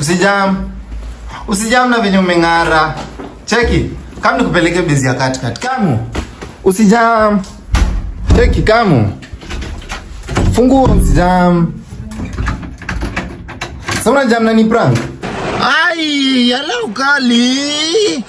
Usijam na venye umeng'ara. Cheki. Kama nikupeleke bezi ya katikati. Kamu. Usijam. Cheki kamu. Fungua usijam. Sasa unajam na ni prank. Ai, yala ukali.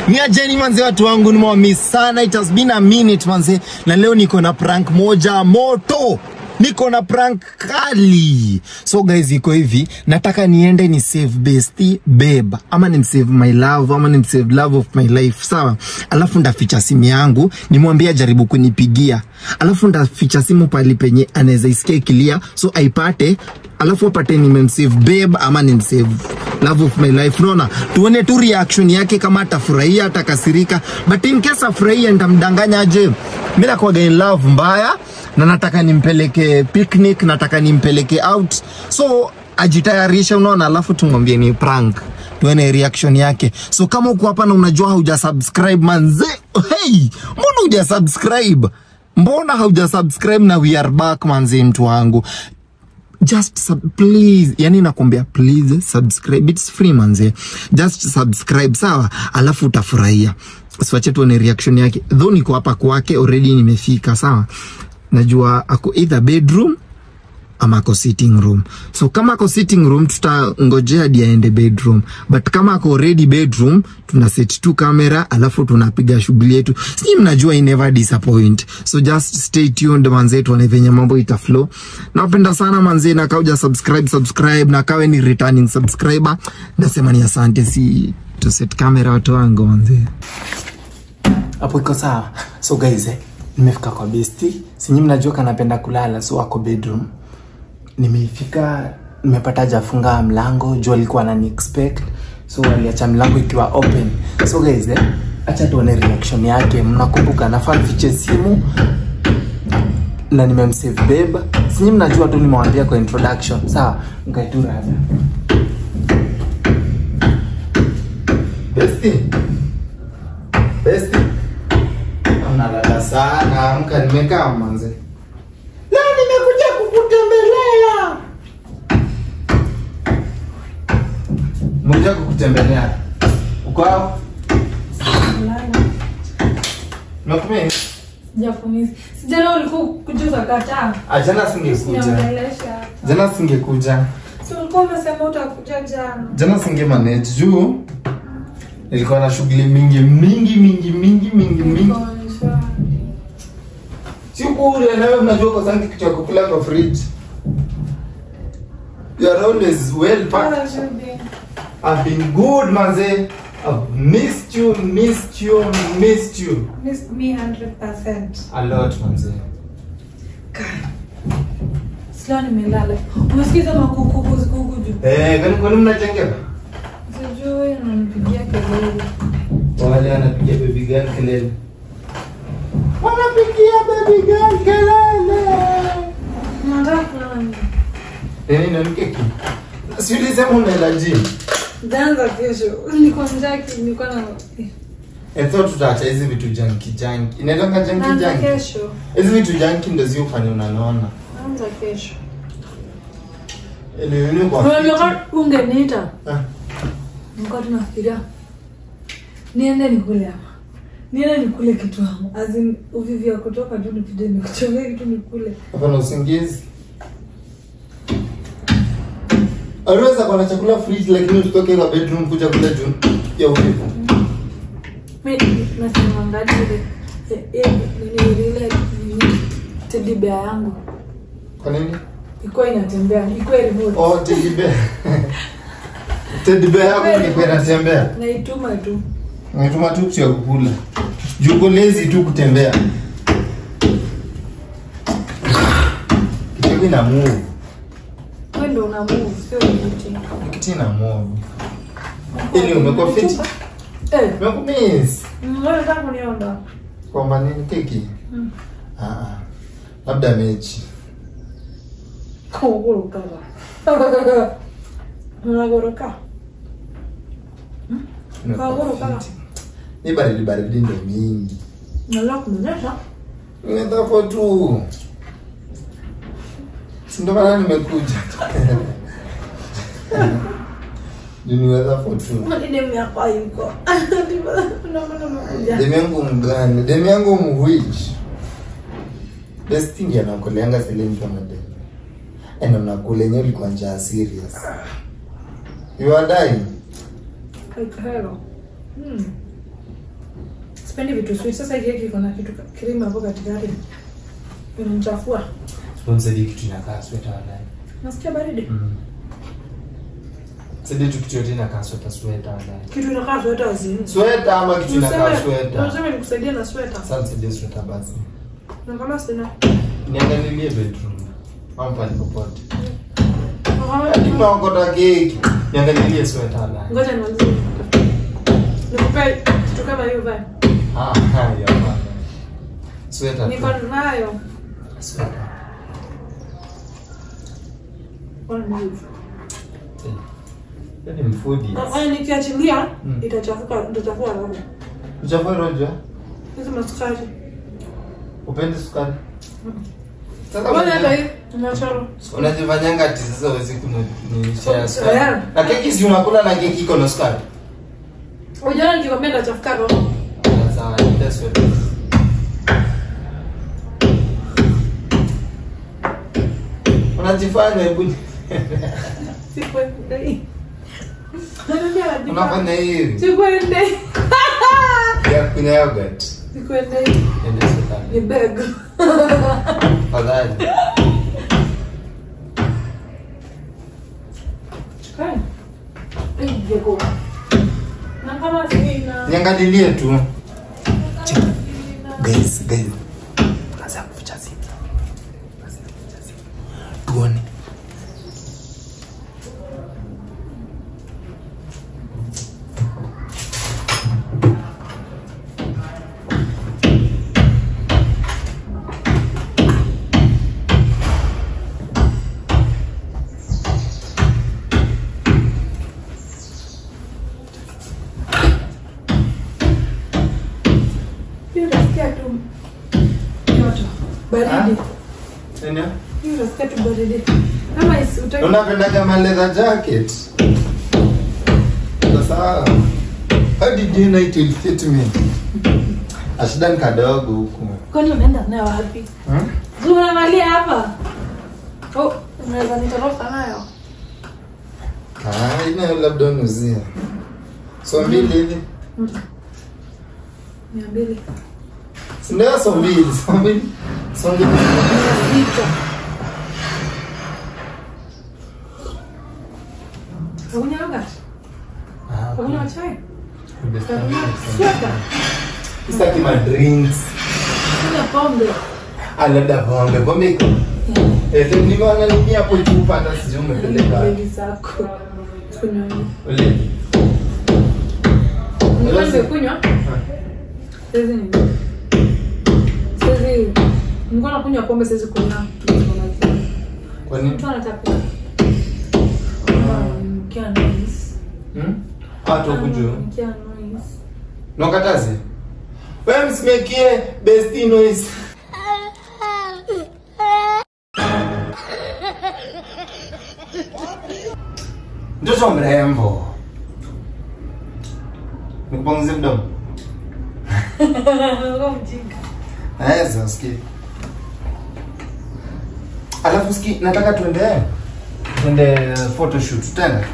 Ni ajeni manze watu wangu nimewamiss sana. It has been a minute manze. Na leo niko na prank moja moto. Niko na prank kali. So guys, iko hivi, nataka niende ni save bestie babe, ama ni save my love, ama ni save love of my life, sawa? Alafu ndaficha simu yangu, nimwambia jaribu kunipigia. Alafu ndaficha simu pali penye anaweza isikia ikilia, so aipate. Alafu apate nimemsave babe ama nimsave love of my life. Unaona? Tuone tu reaction yake kama atafurahia atakasirika. But in case afurahia nitamdanganya aje. Mimi nakuwa in love mbaya na nataka nimpeleke picnic, nataka nimpeleke out. So ajitayarisha, unaona, alafu tumwambie ni prank. Tuone reaction yake. So kama uko hapa na unajua hujasubscribe manze, hey, mbona hujasubscribe? Mbona hujasubscribe? Na we are back manze mtu wangu. Just please, yani nakwambia please subscribe, it's free manze. Just subscribe, sawa? Alafu utafurahia. Siwache tuone reaction yake. Though niko hapa kwake already, nimefika, sawa? Najua ako either bedroom ama ako sitting room. So kama ako sitting room tutangojea hadi aende bedroom. But kama ako already bedroom, tuna set tu camera alafu tunapiga shughuli yetu. Sisi mnajua I never disappoint. So just stay tuned manze, tuone venye mambo itaflow. Napenda sana manze, na kauja subscribe na kawe ni returning subscriber. Nasema ni asante, si to set camera watu wangu manze. Hapo iko sawa. So guys, nimefika kwa bestie. Sinyi mnajua kanapenda kulala, so ako bedroom. Nimefika, nimepata hajafunga mlango, jua alikuwa anani expect. So aliacha mlango ikiwa open. So guys, acha tuone reaction yake. Mnakumbuka nafaa nifiche simu na nimemsave babe. Sinyi mnajua tu nimewambia kwa introduction. Sawa, ngaitura hapa. Bestie. Unalala sana, amka, nimekaa manze. Leo nimekuja kukutembelea. Nimekuja kukutembelea. Uko hapo? Lala. Nakumeni? Sijakumisi. Sijana ulikuwa kujuza kataa. Jana singekuja. Jana singekuja. Si ulikuwa umesema utakuja jana. Jana singe manage juu nilikuwa na shughuli mingi. Sikule na wewe unajua kwa sababu kitu cha kukula kwa fridge. You are always well packed. I've been good manze. I've missed you. Missed me 100%. A lot manze. Sila nimelala. Unasikiza makuku juu. Kwani mnajengeka? Sijui ananipigia kelele. Wale anapigia baby girl kelele. Wanapigia baby girl kelele. Mwanangu. Nani keki? Siulize mbona gym. Danza kesho. Niko njaki, niko na tutaacha hizi vitu junky. Inaitwa junky. Kesho. Hizi vitu junky ndio zifanye unaona. Danza kesho. Ile kwa ungeniita. Niko tunafikiria. Niende nikule hapa. Niende nikule kitu hapo. Azin uvivi ya kutoka juu nipige nikuchomea kitu nikule. Hapa na usingizi. Always kuna chakula fridge lakini usitoke kwa bedroom kuja kula juu ya uvivu. Mimi nasema ndani ile teddy bear yangu. Kwa nini? Iko inatembea, iko remote. Oh, teddy bear. Teddy bear yako ni kwa inatembea. Naituma tu. Naituma tu kwa kukula. Juko lazy tu kutembea. Kitu ina move. Wewe ndio una move, sio kitu. Kitu ina move. Ili umekuwa fit? Umekumiss. Mbona tangu niondoa? Kwa nini keki? Labda mechi. Kogoroka. Unagoroka. Kogoroka. Ni baridi ndio mingi. Nala kunyesha. Nimetafuta tu. Ndio maana nimekuja. Niweza for true. Demu yako yuko. Demu yangu mgani? Demu yangu mwich. Best thing anakoleanga zile mtu anademu. Eno nakule nyewe ulikuwa njaa serious. You are dying. Hello. Sipendi vitu sweet. Sasa hiki kiko na kitu cream hapo katikati. Inamchafua. Sponsor hiki kitu inakaa sweater ndani. Nasikia baridi. Sidi tu kitu yote inakaa sweater ndani. Kitu inakaa sweater azini. Sweater ama kitu inakaa sweater. Unasema nikusaidia na sweater. Sasa sidi sweater basi. Na kama sina. Niangalilie bedroom. Hapa ni popote. Nimeokota keki. Niangalilie sweater ndani. Ngoja nianze. Nikupe kitu kama hiyo bana. Ya bana. Sweater. Niko nayo. Sweater. Bwana mimi. Ni mfudi. Nikiachilia itachafua roho. Uchafua roho? Hizo masukari. Upendi sukari? Sasa bwana hii tunachoro. Unajifanyanga ati sasa huwezi kunishare sukari. Na keki si unakula na keki iko na sukari? Unajua nikikwambia nitachafuka roho. Sawa, ndio sweater. Unajifanya hebu. Sikwende. Unafanya hivi. Sikwende. Ya kunywa yogurt. Sikwende. Ndio sweater. Ni bag. Fadhali. Kai. Ejego. Na kama sina. Niangalilie tu. Guys. Kaza kuficha simu. Tuone. Baridi. Nani? Hiyo unasikia tu baridi. Kama utaki. Unapenda kama leather jacket? Sasa how did you know it will fit me? Ashidan kadogo huku. Kwani unaenda nayo wapi? Unamalia hapa. Oh, unaweza nitoroka nayo. Ina labda unuzia. So mbili hivi. 200. Sindio so mbili. Hauna yoga? Hauna chai? Sitaki ma drinks. Kuna pombe. Labda pombe iko. Nimeangalia hapo chupa hata sijui umepeleka. Mbili zako. Kunywa. Ole. Unaweza kunywa? Sasa ni. Sasa mbona kunywa pombe sasa kunywa? Kwa nini? Mtu anataka. Kia noise. Hato kujo. Kia noise. Nokatazi. Wewe msimekie best noise. Mtoto mrembo. Nikupanguze mdomo. Sasa sikia. Alafu sikia, nataka tuende photoshoot tena.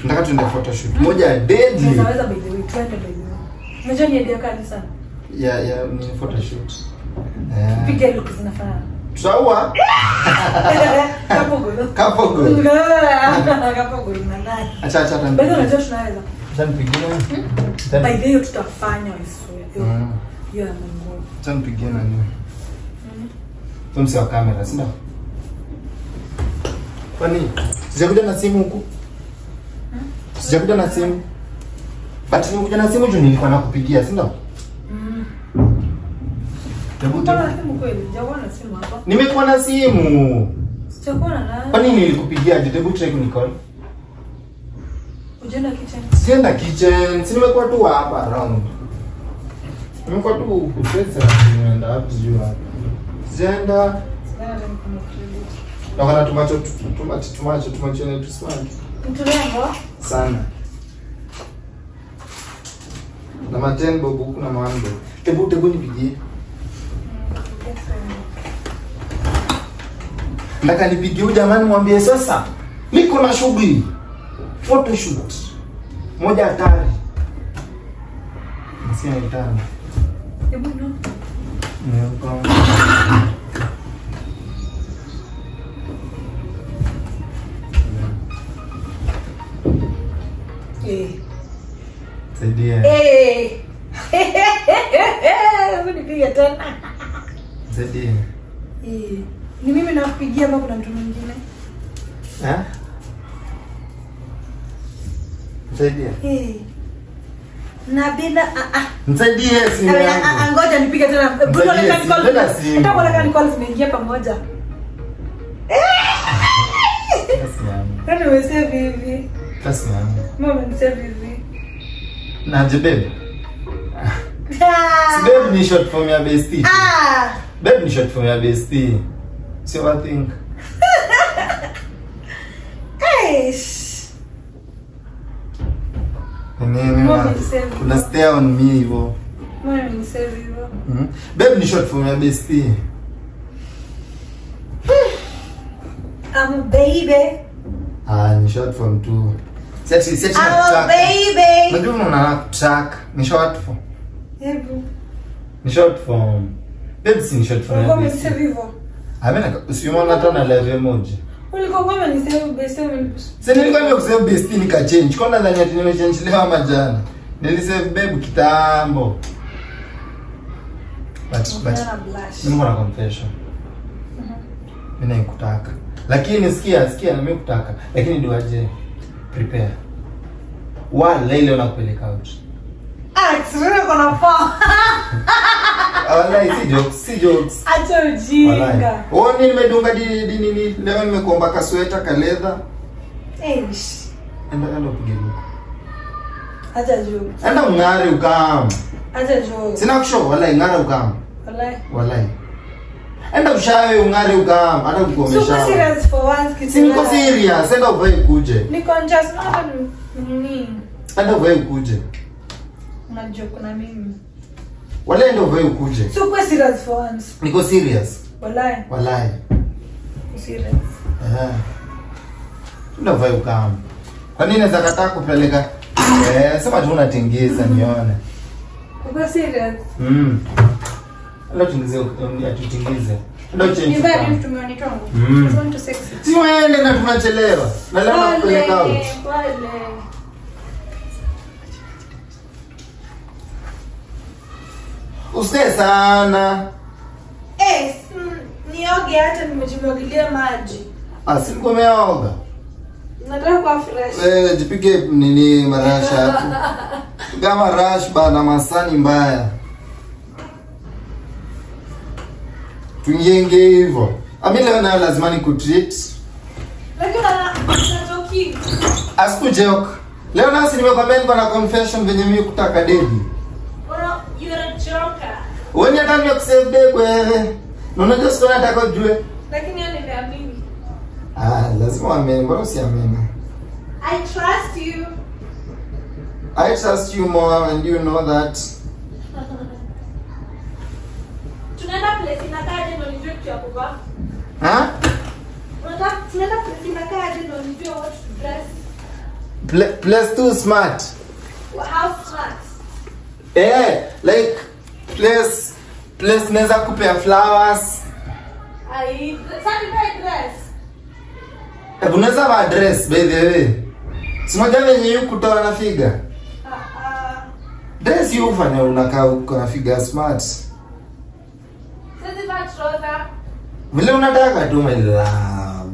Nataka tuende photoshoot. Moja deadly. Unaweza by the way, twende by the way. Unajua ni idea kali sana. Ya ni photoshoot. Piga look zinafanya. Tutaua. Kapogo. Kapogo na nani? Acha Bado unajua tunaweza. Tanpigia. By the way tutafanya hiyo. Hiyo Mungu. Tanpigia nani? Tumsi wa kamera, si ndio? Kwani sijakuja na simu huku? Sijakuja na simu. But nimekuja na simu juu nilikuwa nakupigia, si ndio? Nimekuwa na simu. Sijakuwa na nani? Kwa nini nilikupigia? Hebu try kunicall. Unaenda kitchen? Sienda kitchen. Si nimekuwa tu hapa around. Nimekuwa tu pesa nimeenda wapi juu hapa. Sienda. Sasa ndio kuna credit. Na kana tumacho ni tusmart. Mtulengo? Sana. Na maten bobu kuna mando. Tebu nipigie. Nataka nipigie huyu jamani mwambie sasa. Niko na shughuli. Photoshoot. Moja hatari. Sina itani. Hebu no. Niko. Saidia. Unipigia tena. Saidia. Ni mimi nakupigia ama kuna mtu mwingine? Saidia. Na bila Msaidie simu yangu. Ngoja nipige tena. Bruno nataka call. Nataka ni call zimeingia pamoja. Nani umesave hivi? Kasi yangu. Mama umesave hivi. Naje babe. Babe ni short form ya bestie. Babe ni short form ya bestie. See what I think. Kuna stay on me hivyo. Mama umesave hivyo. Babe ni short form ya bestie. Baby. Ni short form tu. Seti na baby. Ndio unaona track. Ni short form. Hebu. Ni short form. Babe si ni short form. Ngome save hivyo. Amena usiona hata na level moja. Ulikuwa ngome ni save bestie. Sasa nilikuwa nimesave bestie nika change. Kwa nadhani ati nimechange leo ama jana. Nilisave babe kitambo. But mimi na confession. Mimi nakutaka. Lakini sikia na mimi kutaka. Lakini duaje prepare. Wala ile unakupeleka out. Wewe kuna fa. Wallahi si jokes. Acha ujinga. Oni nimedunga nini leo nimekuomba kasweta ka leather. Enda upige luku. Acha jokes. Enda ungare ukam. Acha jokes. Sina kusho wallahi ngare ukam. Wallahi. Enda ushawe ungare ukam hata ukomesha. So serious for once kitu. Siko serious, enda uvae kuje. Niko just not nini. Enda uvae kuje. Unajua kuna mimi. Wallahi enda uvae kuje. So kwa serious for once. Niko serious. Wallahi. Serious. Enda uvae ukam. Kwa nini naweza kataa kupeleka? Sema tu unatengeza nione. Uko serious? Ndio tutingize. Ndio change. Ni vipi mtu mwanitoangu? I want to sex. Si waende na tunachelewa. Na leo nakupeleka out. Pole. Usee sana. Nioge hata nimejimwagilia maji. Siko meoga. Nataka kwa fresh. Jipige nini marasha hapo. Kama rash bana masani mbaya. Tunyenge hivyo. Leo nayo lazima nikutreat. Lakini unatoki. Asikujoke. Leo nasi nimekwambia niko na confession venye mimi kutaka dedi. You're a joker. Wewe hata nimekusave babe wewe. Na unajua sio nataka ujue. Lakini yeye nimeamini. Lazima uamini, mbona usiamini? I trust you. I trust you more and you know that. Tunaenda place inakaje ndio nijue kitu ya kuvaa. Tunaenda place inakaje ndio nijue what to dress. Place too smart. How smart? Like place neza kupea flowers. Sunday dress. Unaweza va dress by the way. Simoja venye yuko kutoa na figa. Dress you ufanya unakaa uko na figa smart. Sasa va trouser. Vile unataka tu my love.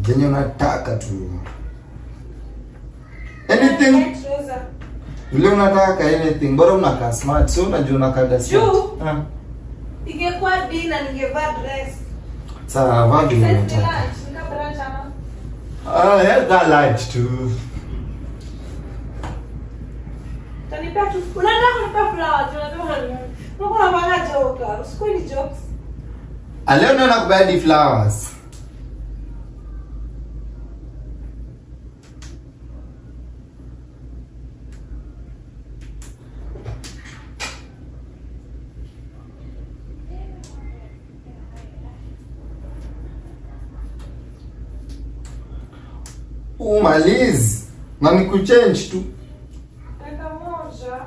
Venye unataka tu. Anything. Vile unataka anything. Bora unakaa smart. So unajua unakaa smart. Ingekuwa dina ningevaa dress. Sawa, vaa vile unataka. That light too. Tanipea tu. Unaenda kunipa flowers, unasema Mungu anapanga jokes. Usikweli jokes. Leo ndio nakubali flowers. Umalizi. Na nikuchange tu. Dakika moja.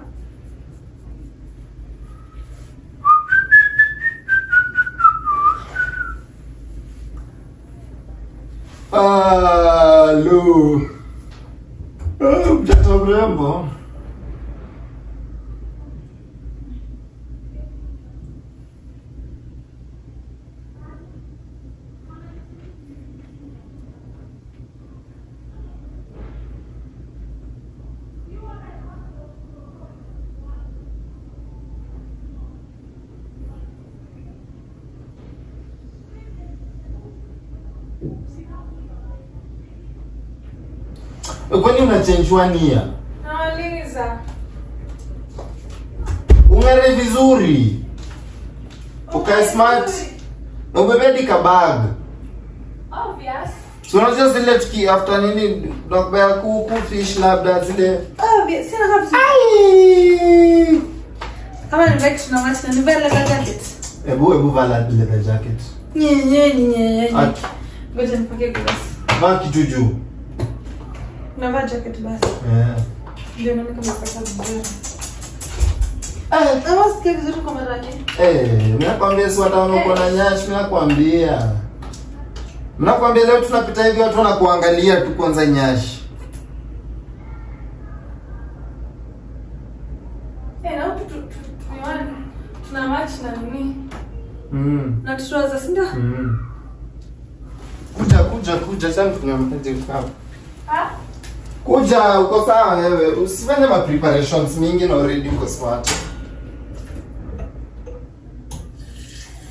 Halo. Mtoto mrembo. Kwani unachenjwa nia? Nauliza. Ungare vizuri. Ukae smart. Na ubebe bag. Obvious. So unajua zile tuki after nini nakubaya kuku fish labda zile. Obvious. Sina kabisa. Ai. Kama ni vexed na match na nivae leather jacket. Ebu vala leather jacket. Nye. Ngoja nipake glass. Vaa kitu juu. Navaa jacket basi. Ndio naona kama napata vizuri. Kama sikia vizuri kwa mara nyingi. Mimi nakwambia si wataona uko na nyashi, mimi nakwambia. Mnakwambia leo tunapita hivi watu wanakuangalia tu kwanza nyashi. Na watu tuna match na nini? Na tutoza si ndio? Kuja sana tunamtaje kama. Kuja uko sawa wewe, usifanye ma preparations mingi na already uko smart.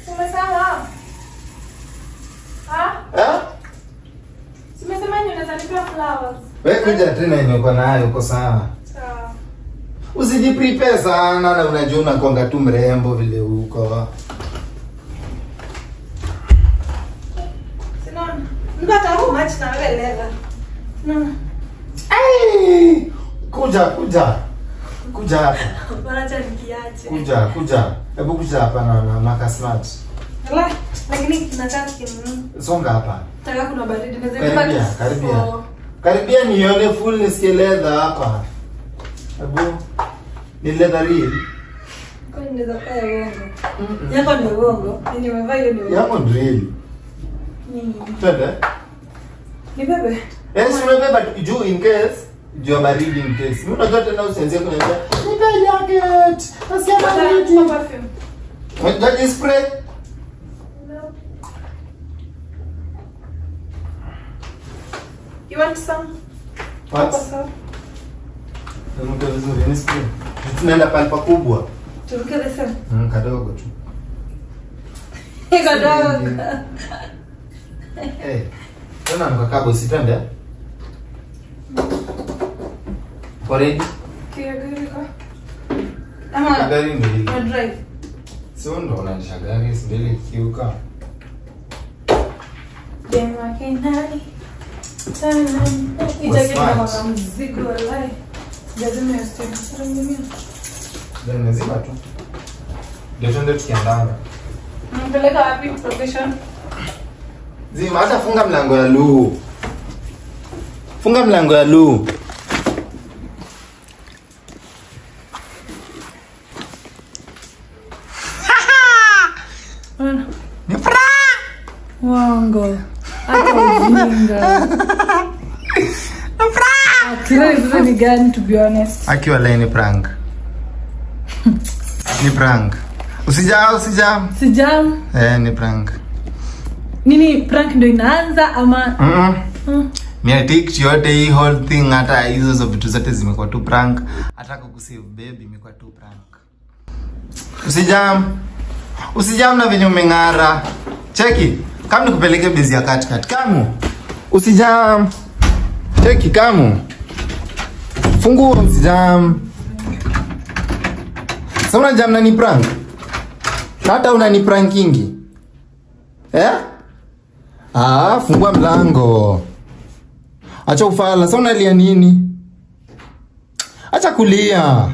Umesema? Simesema ni unaweza nipa flowers. Wewe kuja tena imekuwa nayo uko sawa. Sawa. Usijiprepare sana na unajua unakonga tu mrembo vile uko. Sinaona. Nipata huu match na wewe leather. Sinaona. Ai! Kuja hapa. Bora acha nikiache. Kuja. Hebu kuja hapa na maka smart. Lakini nataka kinunua. Songa hapa. Nataka kuna baridi naweza Karibia nione full nisikie leather hapa. Hebu ni leather real. Kwa nini ndio kaya uongo? Yako ni uongo. Nimevaa hiyo ni uongo. Yako real. Twende. Ni bebe. Unabeba juu in case juu baridi in case. Mimi unajua tena usianzie kuniambia nipe jacket. Nasikia baridi. Unataka spray? You want some? What? Ndio vizuri ni spray. Tunaenda pale pakubwa. Turuke the same. Kadogo tu. Kadogo. Tuna mkakabo sitende. Already? Gari ko. Ama Gari mbili. na drive. Sio ndo unanisha gari mbili kiuka. Dema kenani. Sana. Itaje kama mzigo walai. Lazima yasitike mimi. Ndio nzima tu. Ndio twende tukiandana. Mpeleka wapi profession? Zima hata funga mlango ya Lu. Funga mlango ya Lu. Ni fra. Wango. Hata ujinga. Kile ni gani to be honest? Akiwa leo ni prank. Ni prank. Usijam. Sijam. Ni prank. Nini prank ndio inaanza ama? Mimi take yote hii whole thing hata hizo vitu zote zimekuwa tu prank. Hata kukusave baby imekuwa tu prank. Usijam na venye umeng'ara. Cheki. Kama nikupeleke bezi ya katikati. Kamu. Usijam. Cheki kamu. Fungua usijam. Sasa unajam na ni prank. Hata unani prankingi. Fungua mlango. Acha ufala. Sasa unalia nini? Acha kulia.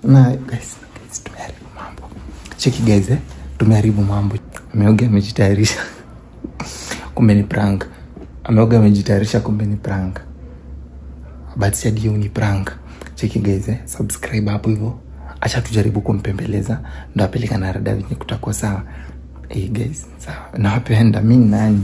Guys, tumeharibu mambo. Cheki guys, tumeharibu mambo. Ameongea amejitayarisha. Kumbe ni prank. Ameoga amejitayarisha kumbe ni prank. But said hiyo ni prank. Cheki guys, subscribe hapo hivyo. Acha tujaribu kumpembeleza ndo apeleka na rada venye kutakuwa sawa. Guys, sawa. Nawapenda mimi nani.